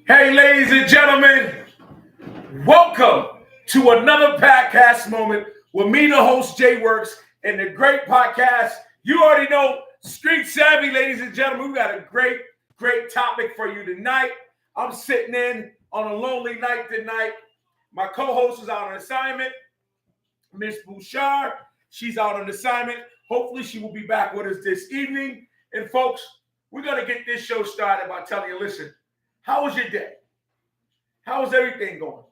Hey, ladies and gentlemen, welcome to another podcast moment with me, the host, Jay Works, and the great podcast. You already know, Street Savvy, ladies and gentlemen. We got a great topic for you tonight. I'm sitting in on a lonely night tonight. My co-host is out on assignment, Miss Bouchard. She's out on assignment. Hopefully, she will be back with us this evening. And folks, we're going to get this show started by telling you, listen, how was your day? How is everything going?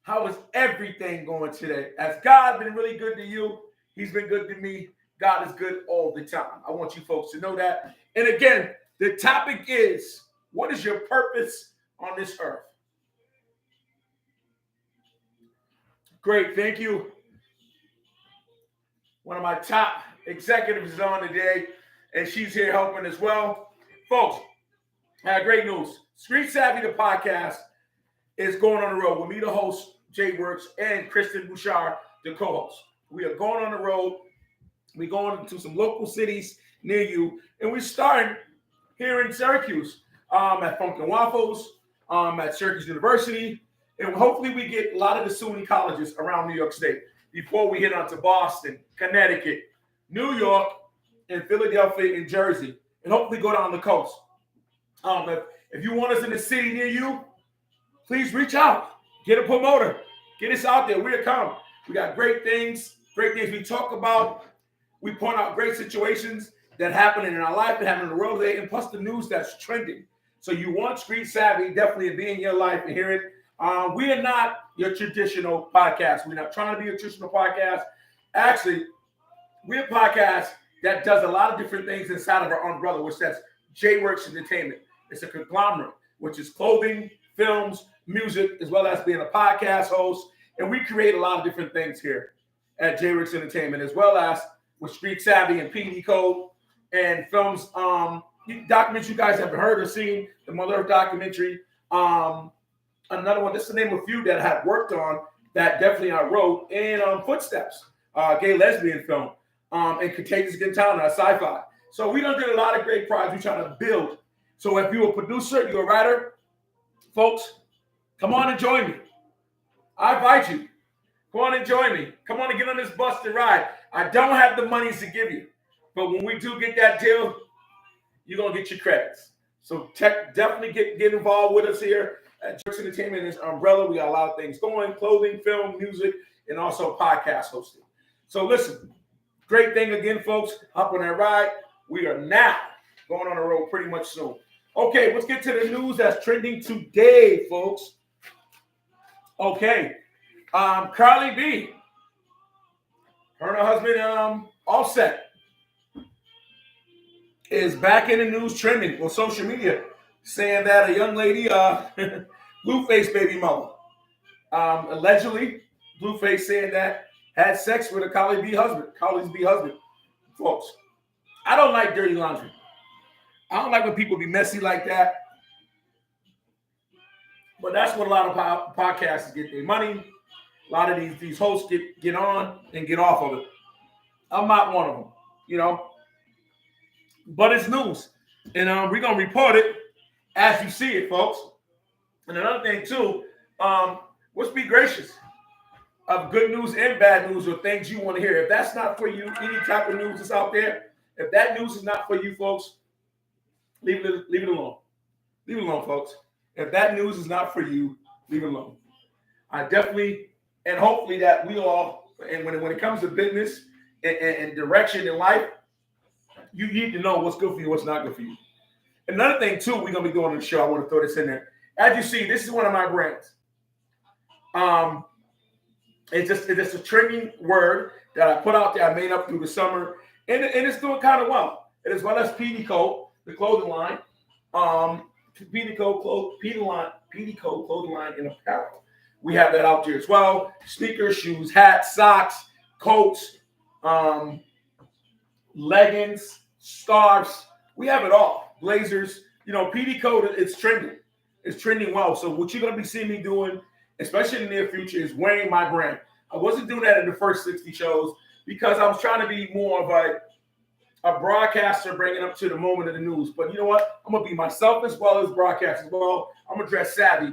How is everything going today? Has God been really good to you? He's been good to me. God is good all the time. I want you folks to know that. And again, the topic is, what is your purpose on this earth? Great, thank you. One of my top executives is on today, and she's here helping as well. Folks, I have great news. Street Savvy, the podcast, is going on the road with me, the host, Jay Works, and Kristen Bouchard, the co-host. We are going on the road. We're going to some local cities near you, and we're starting here in Syracuse at Funk and Waffles, at Syracuse University, and hopefully we get a lot of the SUNY colleges around New York State before we head on to Boston, Connecticut, New York, and Philadelphia, and Jersey, and hopefully go down the coast. If you want us in the city near you, please reach out. Get a promoter. Get us out there. We'll come. We got great things we talk about. We point out great situations that happen in our life, that happen in the world today, and plus the news that's trending. So you want Street Savvy definitely to be in your life and hear it. We are not your traditional podcast. We're not trying to be a traditional podcast. Actually, we're a podcast that does a lot of different things inside of our umbrella, which says J Works Entertainment. It's a conglomerate, which is clothing, films, music, as well as being a podcast host. And we create a lot of different things here at J Works Entertainment, as well as with Street Savvy and PD Code and films, documents you guys haven't heard or seen, the Mother Earth documentary. Another one, just to name a few that I have worked on that definitely I wrote, and Footsteps, gay lesbian film, and Contagious Good Town, sci-fi. So we done did a lot of great projects we're trying to build. So if you're a producer, you're a writer, folks, come on and join me. I invite you. Come on and join me. Come on and get on this bus to ride. I don't have the monies to give you, but when we do get that deal, you're going to get your credits. So definitely get involved with us here at Jerks Entertainment and umbrella. We got a lot of things going, clothing, film, music, and also podcast hosting. So listen, great thing again, folks. Hop on that ride. We are now going on the road pretty much soon. Okay, let's get to the news that's trending today, folks. Okay, Carly B, her and her husband, Offset, is back in the news trending on social media, saying that a young lady, Blueface baby mama, allegedly, Blueface saying that had sex with a Carly B husband. Folks, I don't like dirty laundry. I don't like when people be messy like that. But that's what a lot of podcasts get their money. A lot of these hosts get on and get off of it. I'm not one of them, you know. But it's news. And we're going to report it as you see it, folks. And another thing, too, let's be gracious of good news and bad news or things you want to hear. If that's not for you, any type of news that's out there, if that news is not for you, folks, leave it alone. Leave it alone, folks. If that news is not for you, leave it alone. I definitely, and hopefully that we all, and when it comes to business and direction in life, you need to know what's good for you, what's not good for you. Another thing, too, we're going to be doing on the show, I want to throw this in there. As you see, this is one of my brands. It's just a trending word that I put out there, I made up through the summer, and it's doing kind of well. And as well as PD Code, the clothing line, PD Code clothing line and apparel. We have that out there as well. Sneakers, shoes, hats, socks, coats, leggings, scarves. We have it all. Blazers. You know, PD Code, it's trending. It's trending well. So what you're going to be seeing me doing, especially in the near future, is wearing my brand. I wasn't doing that in the first 60 shows because I was trying to be more of a broadcaster bringing up to the moment of the news. But you know what? I'm going to be myself as well as broadcast as well. I'm going to dress savvy.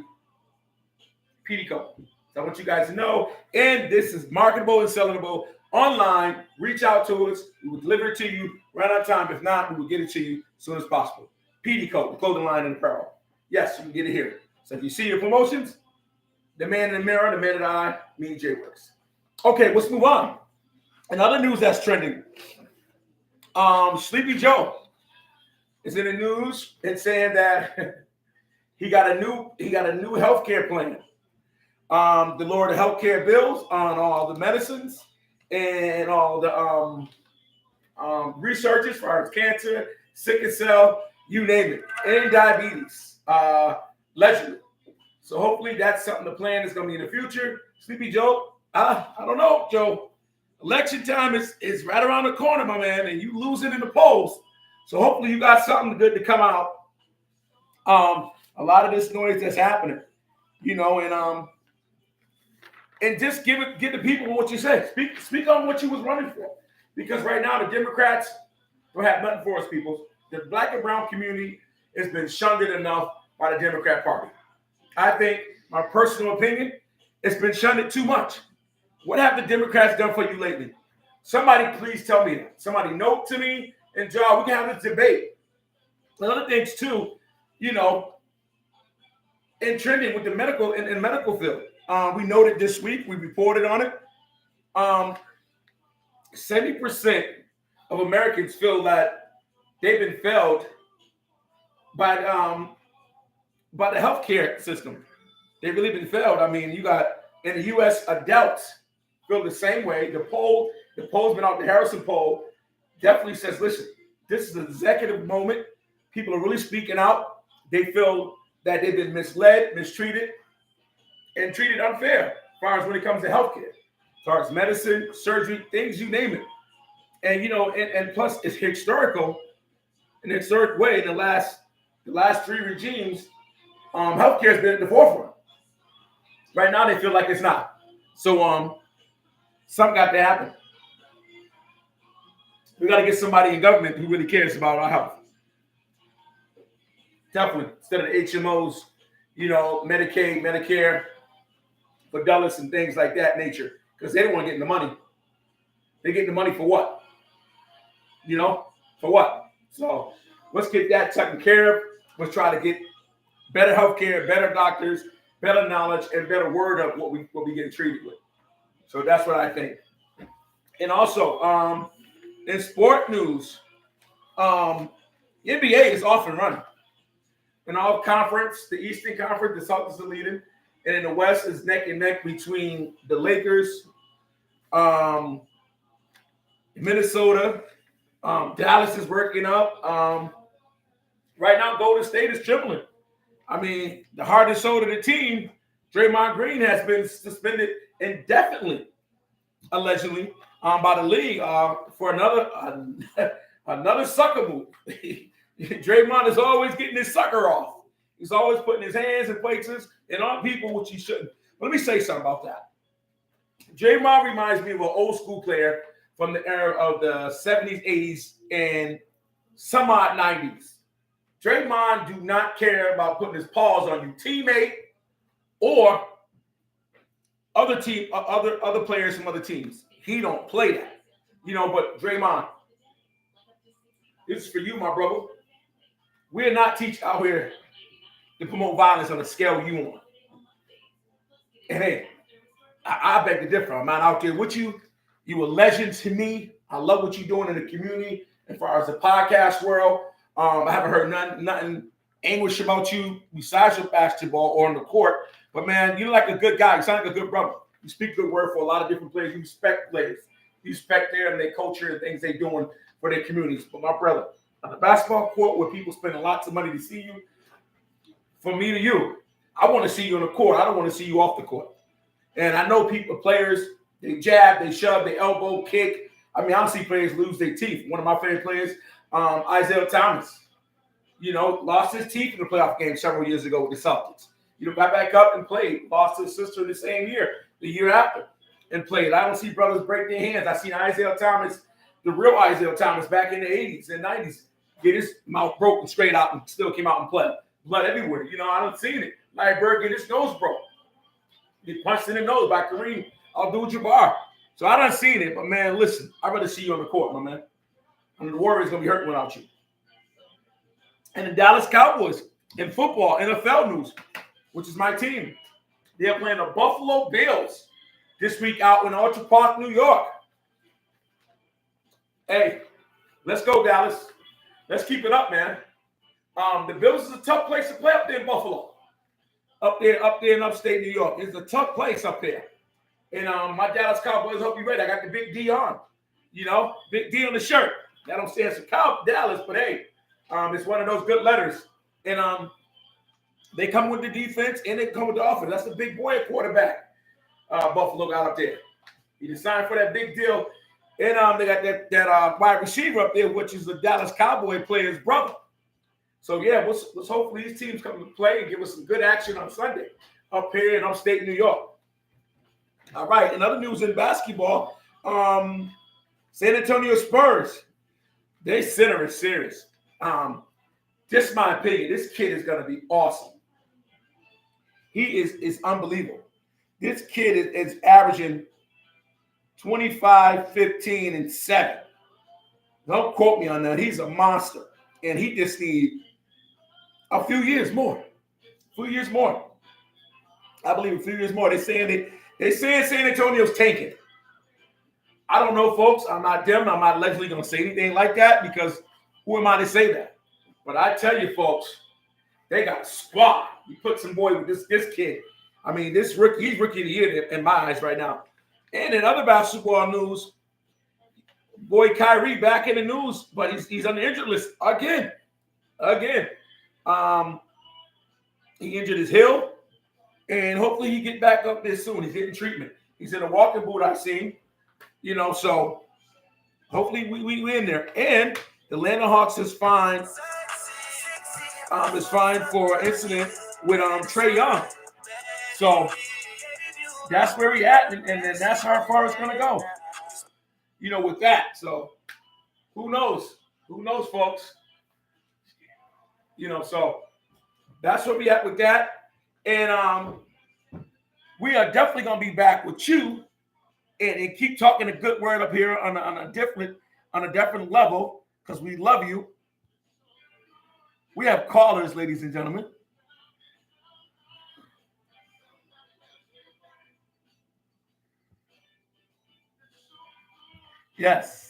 PD Cole. So I want you guys to know. And this is marketable and sellable online. Reach out to us. We will deliver it to you right on time. If not, we will get it to you as soon as possible. PD Cole, the clothing line and apparel. Yes, you can get it here. So if you see your promotions, the man in the mirror, the man in the eye, me and Jay Works. Okay, let's move on. Another news that's trending. Sleepy Joe is in the news and saying that he got a new healthcare plan. The lower the healthcare bills on all the medicines and all the research as far as cancer, sickle cell, you name it, and diabetes, allegedly. So hopefully that's something the plan is going to be in the future. Sleepy Joe, I don't know, Joe. Election time is right around the corner, my man, and you losing in the polls. So hopefully you got something good to come out. A lot of this noise that's happening, you know, and just give the people what you say. Speak on what you was running for. Because right now the Democrats don't have nothing for us, people. The black and brown community has been shunned enough by the Democrat Party. I think, my personal opinion, it's been shunned too much. What have the Democrats done for you lately? Somebody please tell me that. Somebody note to me and John, we can have this debate. And other things too, you know, and trending with the medical and medical field. We noted this week, we reported on it. 70% of Americans feel that they've been failed by the healthcare system. They've really been failed. I mean, you got in the U.S. adults feel the same way. The poll's been out. The Harrison poll definitely says, listen, this is an executive moment. People are really speaking out. They feel that they've been misled, mistreated, and treated unfair as far as when it comes to healthcare, as far as medicine, surgery, things, you name it. And, you know, and plus it's historical, in a historic way. In the last three regimes, healthcare has been at the forefront. Right now, they feel like it's not. So, something got to happen. We got to get somebody in government who really cares about our health. Definitely. Instead of the HMOs, you know, Medicaid, Medicare, Fidelis, and things like that nature. Because they don't want to get the money. They're getting the money for what? You know, for what? So let's get that taken care of. Let's try to get better healthcare, better doctors, better knowledge, and better word of what we get treated with. So that's what I think. And also, in sport news, NBA is off and running. In our conference, the Eastern Conference, the Celtics are leading. And in the West is neck and neck between the Lakers, Minnesota, Dallas is working up. Right now, Golden State is tripling. I mean, the heart and soul of the team, Draymond Green, has been suspended indefinitely, allegedly, by the league for another sucker move. Draymond is always getting his sucker off. He's always putting his hands in places and on people, which he shouldn't. But let me say something about that. Draymond reminds me of an old school player from the era of the 70s, 80s, and some odd 90s. Draymond do not care about putting his paws on you, teammate, or other players from other teams. He don't play that, you know. But Draymond, this is for you, my brother. We're not teach out here to promote violence on a scale you want. And hey, I beg to differ. I'm not out there with you. You a legend to me. I love what you're doing in the community as far as the podcast world. I haven't heard nothing anguish about you besides your basketball or on the court. But, man, you're like a good guy. You sound like a good brother. You speak good word for a lot of different players. You respect players. You respect them and their culture and things they're doing for their communities. But, my brother, on the basketball court where people spending lots of money to see you, from me to you, I want to see you on the court. I don't want to see you off the court. And I know players, they jab, they shove, they elbow, kick. I mean, I don't see players lose their teeth. One of my favorite players, Isaiah Thomas, you know, lost his teeth in the playoff game several years ago with the Celtics. You know, got back up and played. Lost his sister the same year, the year after, and played. I don't see brothers break their hands. I seen Isaiah Thomas the real Isaiah Thomas back in the 80s and 90s get his mouth broken straight out and still came out and played. Blood everywhere. I don't seen it. Larry Bird get his nose broke. Get punched in the nose by Kareem Abdul-Jabbar. So I done seen it, but man, listen, I'd rather see you on the court, my man. And the Warriors gonna be hurting without you. And the Dallas Cowboys in football, NFL news, which is my team. They're playing the Buffalo Bills this week out in Orchard Park, New York. Hey, let's go, Dallas. Let's keep it up, man. The Bills is a tough place to play up there in Buffalo. Up there in upstate New York. It's a tough place up there. And my Dallas Cowboys hope you ready. I got the big D on. Big D on the shirt. That don't stand for Dallas, but hey, it's one of those good letters. And they come with the defense and they come with the offense. That's the big boy at quarterback. Buffalo got up there. He just signed for that big deal. And they got that wide receiver up there, which is the Dallas Cowboy player's brother. So, yeah, let's hopefully these teams come to play and give us some good action on Sunday up here in upstate New York. All right, in other news in basketball, San Antonio Spurs, they center is serious. Just my opinion, this kid is going to be awesome. He is unbelievable. This kid is averaging 25, 15, and 7. Don't quote me on that. He's a monster. And he just needs a few years more. I believe a few years more. They're saying San Antonio's tanking. I don't know, folks. I'm not them. I'm not allegedly going to say anything like that because who am I to say that? But I tell you, folks, they got a squad. You put some boy with this kid. I mean, this rookie, he's rookie of the year in my eyes right now. And in other basketball news, boy Kyrie back in the news, but he's on the injured list again. He injured his heel, and hopefully he get back up there soon. He's getting treatment. He's in a walking boot, I've seen. So hopefully we in there. And the Atlanta Hawks is fined for an incident with Trae Young. So that's where we at, and then that's how far it's gonna go. With that. So who knows? Who knows, folks? So that's where we at with that. And we are definitely gonna be back with you and keep talking a good word up here on a different level because we love you. We have callers, ladies and gentlemen. Yes.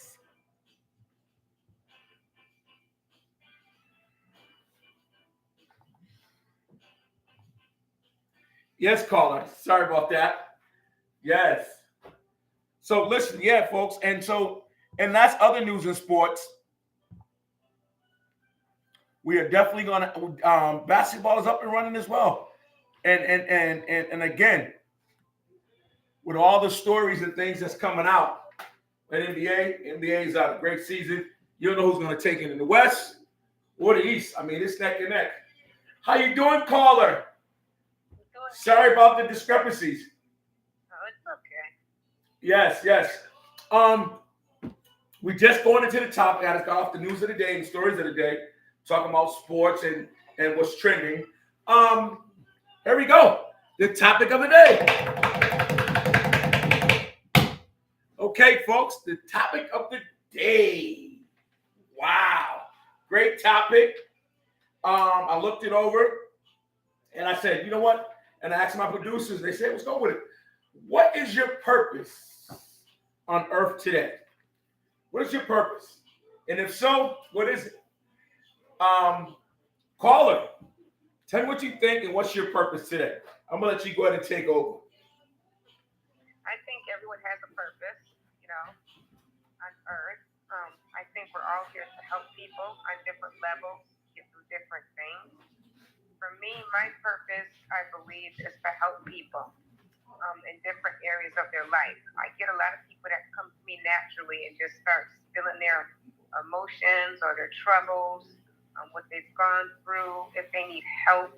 Yes, caller. Sorry about that. Yes. So listen, yeah, folks, and that's other news in sports. We are definitely gonna basketball is up and running as well, and again, with all the stories and things that's coming out at NBA's out a great season. You don't know who's gonna take it in the West or the East. I mean, it's neck and neck. How you doing, caller? Sorry about the discrepancies. Oh, it's okay. Yes. We just going into the topic. I just got off the news of the day and stories of the day, talking about sports and what's trending. Here we go. The topic of the day. Okay, folks, the topic of the day. Wow. Great topic. I looked it over and I said, you know what? And I asked my producers, they said, let's go with it. What is your purpose on earth today? What is your purpose? And if so, what is it? Caller, tell me what you think and what's your purpose today. I'm going to let you go ahead and take over. I think everyone has a purpose, on earth. I think we're all here to help people on different levels, get through different things. For me, my purpose, I believe, is to help people in different areas of their life. I get a lot of people that come to me naturally and just start spilling their emotions or their troubles, what they've gone through, if they need help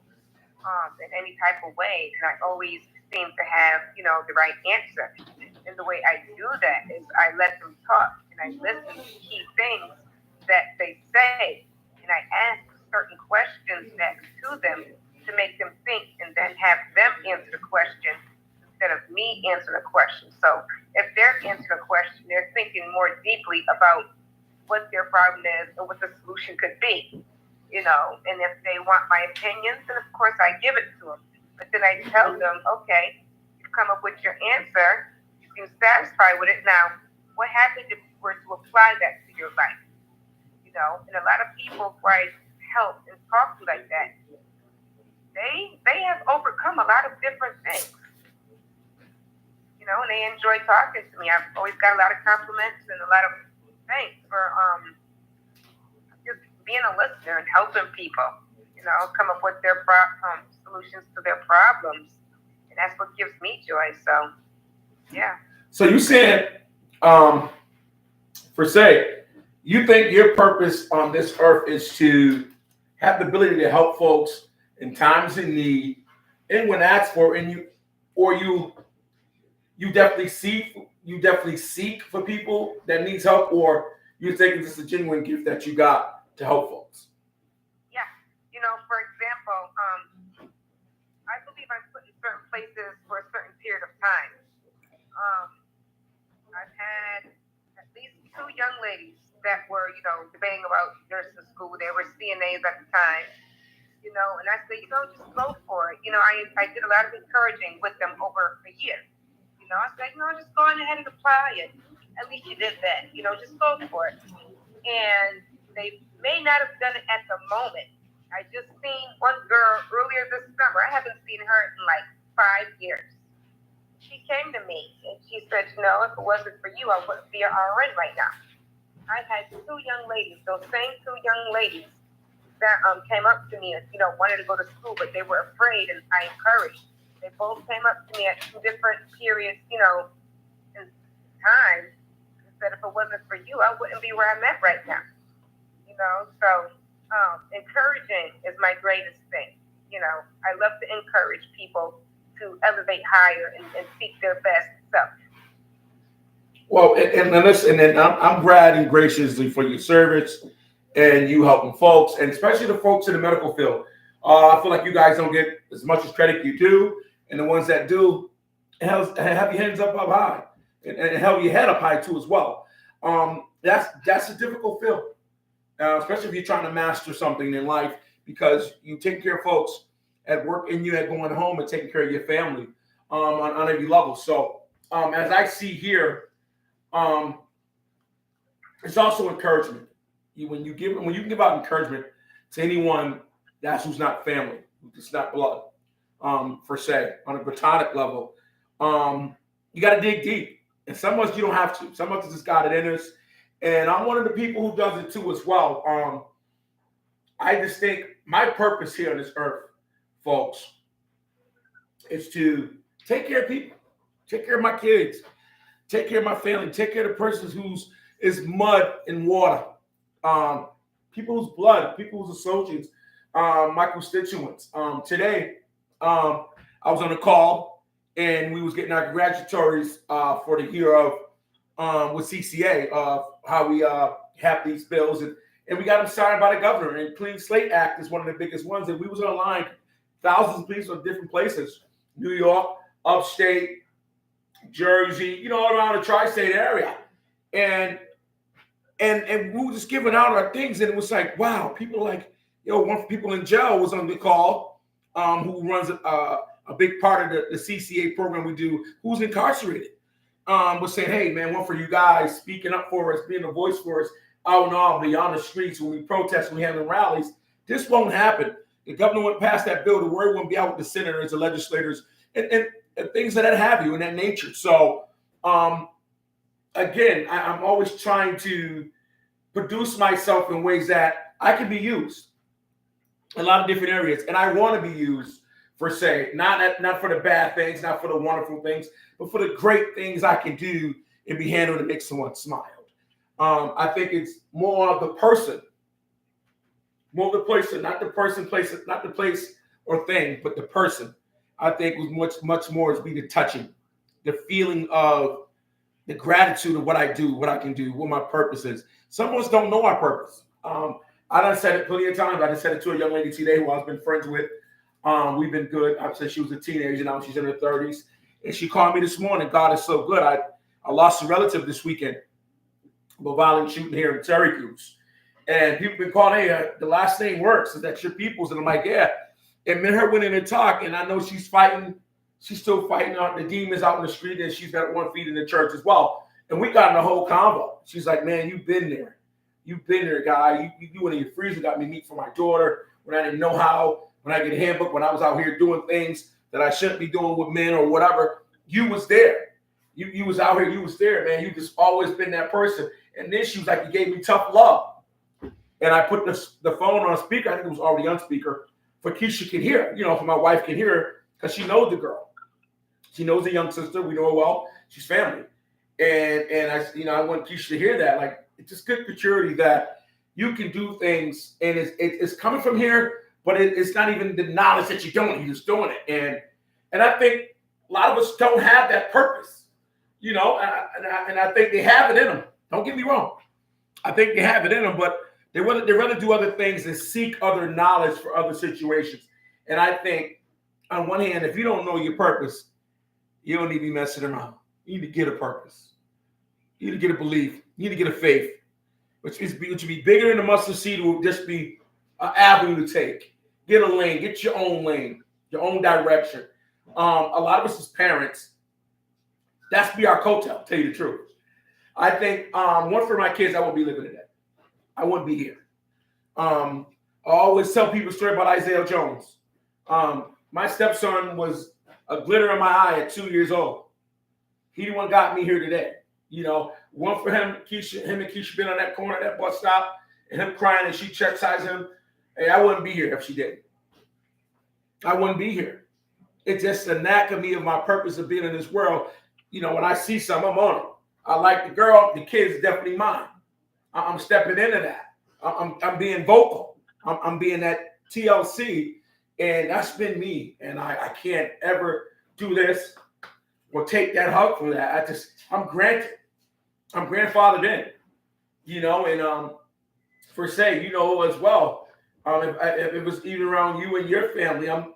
in any type of way. And I always seem to have, the right answer. And the way I do that is I let them talk and I listen to key things that they say, and I ask certain questions next to them to make them think, and then have them answer the question instead of me answering the question. So if they're answering a question, they're thinking more deeply about what their problem is and what the solution could be, and if they want my opinions, then of course I give it to them. But then I tell them, okay, you've come up with your answer, you seem satisfied with it. Now, what happens if you were to apply that to your life? And a lot of people who I help and talk to like that, they have overcome a lot of different things. And they enjoy talking to me. I've always got a lot of compliments and a lot of thanks for just being a listener and helping people, come up with their solutions to their problems. And that's what gives me joy. So, yeah. So you said, for say, you think your purpose on this earth is to have the ability to help folks in times of need, and when asked for, and you definitely seek for people that needs help, or you think it's just a genuine gift that you got to help folks? Yeah. For example, I believe I'm put in certain places for a certain period of time. I've had at least 2 young ladies that were, debating about nursing school. They were CNAs at the time, and I said, just go for it. I did a lot of encouraging with them over a year. I said, just go on ahead and apply it. At least you did that. Just go for it. And they may not have done it at the moment. I just seen one girl earlier this summer. I haven't seen her in like 5 years. She came to me and she said, if it wasn't for you, I wouldn't be an RN right now. I had 2 young ladies, those same 2 young ladies that came up to me and, wanted to go to school, but they were afraid, and I encouraged. They both came up to me at 2 different periods, in time, and said, if it wasn't for you, I wouldn't be where I'm at right now. So encouraging is my greatest thing. I love to encourage people to elevate higher and seek their best self. Well, and listen, and I'm glad and graciously for your service and you helping folks, and especially the folks in the medical field. I feel like you guys don't get as much as credit you do, and the ones that do, have your hands up high, and have your head up high too as well. That's a difficult field, especially if you're trying to master something in life, because you take care of folks at work and you at going home and taking care of your family on every level. So as I see here, it's also encouragement. When you can give out encouragement to anyone that's who's not family, it's not blood, per se, on a platonic level, you got to dig deep. And some of us you don't have to. Some of us just got it in us. And I'm one of the people who does it too as well. I just think my purpose here on this earth, folks, is to take care of people, take care of my kids, take care of my family, take care of the person who's is mud and water, people whose blood, people whose associates, my constituents. Today, I was on a call and we was getting our congratulatories for the year of with CCA of how we have these bills, and we got them signed by the governor. And Clean Slate Act is one of the biggest ones. And we was online, thousands of people in different places, New York, upstate, Jersey, all around the tri-state area, and we were just giving out our things, and it was like, wow, people like, one of the people in jail was on the call, who runs a big part of the CCA program we do, who's incarcerated, was saying, hey man, one for you guys, speaking up for us, being a voice for us out and all beyond the streets when we protest, when we have rallies. This won't happen. The governor went past that bill. The word won't be out with the senators, the legislators, and things of that have you in that nature. So again, I'm always trying to produce myself in ways that I can be used in a lot of different areas, and I want to be used for say, not for the bad things, not for the wonderful things, but for the great things I can do and be handled to make someone smile. I think it's more of the person, more of the person, not the person, place, not the place or thing, but the person. I think was much more is be the touching, the feeling of the gratitude of what I do, what I can do, what my purpose is. Some of us don't know our purpose. I done said it plenty of times. I done said it to a young lady today who I've been friends with. We've been good. I've said she was a teenager, now she's in her 30s. And she called me this morning. God is so good. I lost a relative this weekend of a violent shooting here in Syracuse. And people been calling, hey, the last name works. Is that your people's? And I'm like, yeah. And me and her went in and talk, and I know she's fighting. She's still fighting out the demons out in the street, and she's got one feet in the church as well. And we got in a whole convo. She's like, man, you've been there. You've been there, guy. You went in your freezer, got me meat for my daughter when I didn't know how, when I get a handbook, when I was out here doing things that I shouldn't be doing with men or whatever. You was there. You was out here. You was there, man. You just always been that person. And then she was like, you gave me tough love. And I put the phone on speaker. I think it was already on speaker for Keisha can hear, for my wife can hear because she knows the girl. She knows the young sister. We know her well. She's family. And I want Keisha to hear that. Like, it's just good maturity that you can do things and it's coming from here, but it's not even the knowledge that you're doing. You're just doing it. And I think a lot of us don't have that purpose, and I think they have it in them. Don't get me wrong. I think they have it in them, but they rather do other things and seek other knowledge for other situations. And I think, on one hand, if you don't know your purpose, you don't need to be messing around. You need to get a purpose. You need to get a belief. You need to get a faith, which would be bigger than the mustard seed. Will just be an avenue to take. Get a lane. Get your own lane, your own direction. A lot of us as parents, that's be our coattail, tell you the truth. I think one for my kids, I won't be living today. I wouldn't be here. I always tell people a story about Isaiah Jones. My stepson was a glitter in my eye at 2 years old. He the one got me here today. One for him and Keisha been on that corner at that bus stop and him crying and she chastised him. Hey, I wouldn't be here if she didn't. I wouldn't be here. It's just a knack of me of my purpose of being in this world. When I see something, I'm on it. I like the girl. The kid is definitely mine. I'm stepping into that. I'm being vocal. I'm being that TLC, and that's been me. And I can't ever do this or take that hug for that. I'm granted. I'm grandfathered in, and for say, as well. If it was even around you and your family, I'm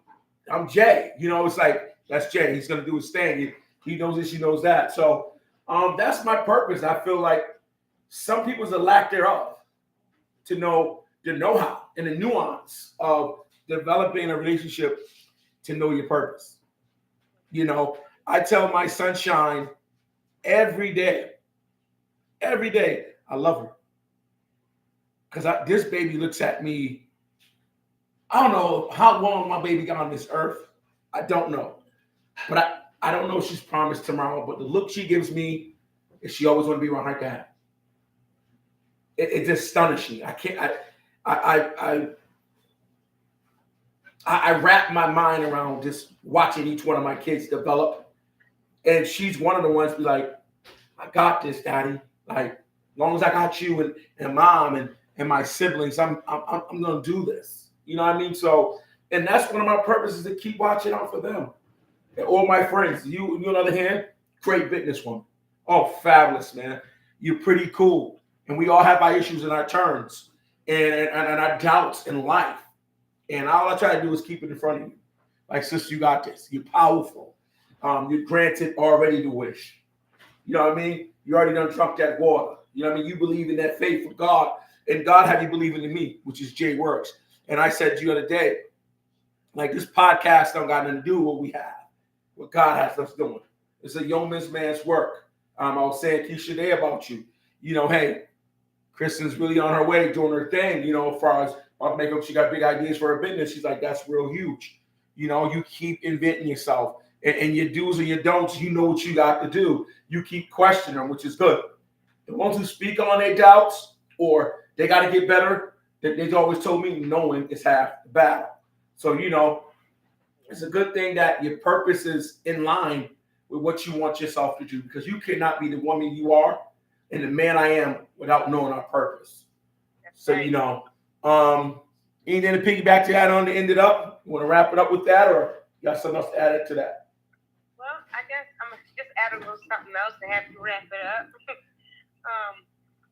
Jay. It's like that's Jay. He's gonna do his thing. He knows this. He knows that. So that's my purpose. I feel like some people's a lack thereof to know the know-how and the nuance of developing a relationship to know your purpose. I tell my sunshine every day, I love her. Because this baby looks at me, I don't know how long my baby got on this earth. I don't know. But I don't know if she's promised tomorrow, but the look she gives me is she always want to be around her dad. It just astonishing. I can't. I wrap my mind around just watching each one of my kids develop, and she's one of the ones be like, "I got this, Daddy. Like, as long as I got you and Mom and my siblings, I'm gonna do this. You know what I mean? So, and that's one of my purposes to keep watching out for them and all my friends. You on the other hand, great businesswoman. Oh, fabulous, man. You're pretty cool. And we all have our issues and our turns and our doubts in life. And all I try to do is keep it in front of you. Like, sister, you got this. You're powerful. You're granted already the wish. You know what I mean? You already done drunk that water. You know what I mean? You believe in that faith of God. And God had you believing in me, which is Jay Works. And I said to you the other day, like, this podcast don't got nothing to do with what we have. What God has us doing. It's a yeoman's man's work. I was saying, Keisha, today about you. Hey, Kristen's really on her way doing her thing, as far as makeup. She got big ideas for her business. She's like, that's real huge. You keep inventing yourself and your do's and your don'ts. You know what you got to do. You keep questioning them, which is good. The ones who speak on their doubts or they got to get better, they've always told me knowing is half the battle. So, it's a good thing that your purpose is in line with what you want yourself to do, because you cannot be the woman you are and the man I am without knowing our purpose. So, anything to piggyback to that on to end it up? You want to wrap it up with that, or you got something else to add to that? Well, I guess I'm going to just add a little something else to have you wrap it up.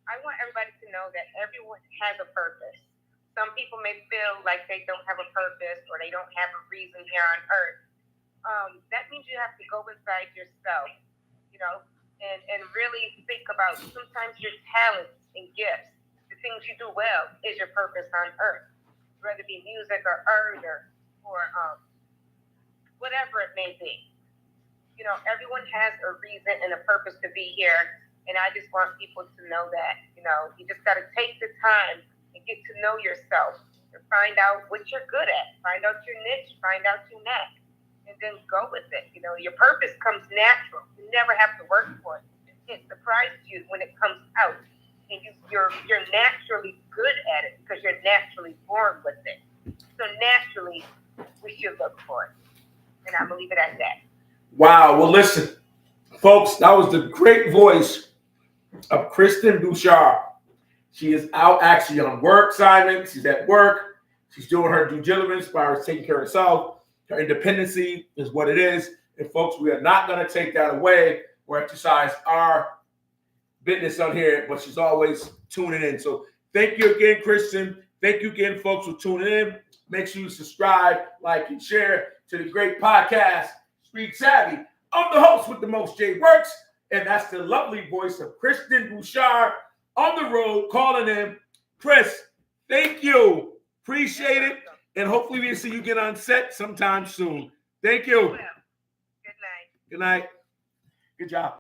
I want everybody to know that everyone has a purpose. Some people may feel like they don't have a purpose or they don't have a reason here on earth. That means you have to go inside yourself, and really think about sometimes your talents and gifts, the things you do well, is your purpose on earth, whether it be music or art or whatever it may be. Everyone has a reason and a purpose to be here. And I just want people to know that, you just got to take the time and get to know yourself and find out what you're good at, find out your niche, find out your knack, and then go with it. Your purpose comes natural. You never have to work for it. It surprises you when it comes out. And you're naturally good at it because you're naturally born with it. So naturally, we should look for it. And I'm going to leave it at that. Wow. Well, listen, folks, that was the great voice of Kristen Bouchard. She is out actually on work assignment. She's at work. She's doing her due diligence as far as taking care of herself. Her independency is what it is. And folks, we are not going to take that away or exercise our business on here, but she's always tuning in. So thank you again, Kristen. Thank you again, folks, for tuning in. Make sure you subscribe, like, and share to the great podcast, Street Savvy. I'm the host with the most, Jay Works. And that's the lovely voice of Kristen Bouchard on the road calling in. Chris, thank you. Appreciate it. And hopefully we'll see you get on set sometime soon. Thank you. Good night. Good night. Good job.